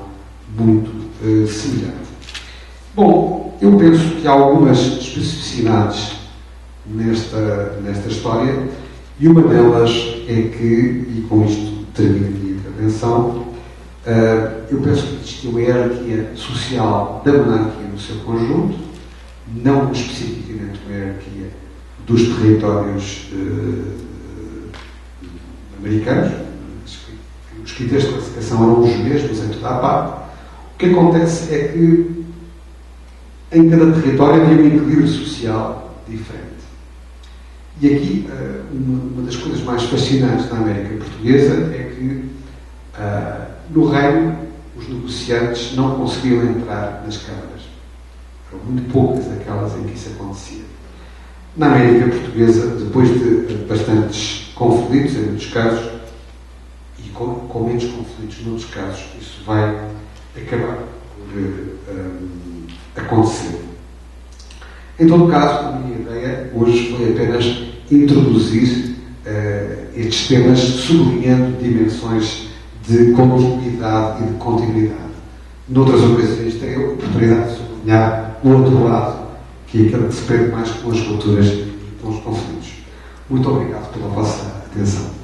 muito semelhante. Bom, eu penso que há algumas especificidades nesta história, e uma delas é que, e com isto termino a minha intervenção, eu penso que existia uma hierarquia social da monarquia no seu conjunto, não especificamente uma hierarquia dos territórios americanos. Os critérios de classificação eram os mesmos em toda a parte. O que acontece é que em cada território havia um equilíbrio social diferente. E aqui, uma das coisas mais fascinantes da América Portuguesa é que, no reino, os negociantes não conseguiam entrar nas câmaras. Eram muito poucas aquelas em que isso acontecia. Na América Portuguesa, depois de bastantes conflitos, em muitos casos, e com menos conflitos noutros casos, isso vai acabar por acontecer. Em todo caso, a minha ideia hoje foi apenas introduzir estes temas, sublinhando dimensões de continuidade e de continuidade. Noutras ocasiões terei a oportunidade de sublinhar o outro lado, que é aquele que se prende mais com as rupturas e com os conflitos. Muito obrigado pela vossa atenção.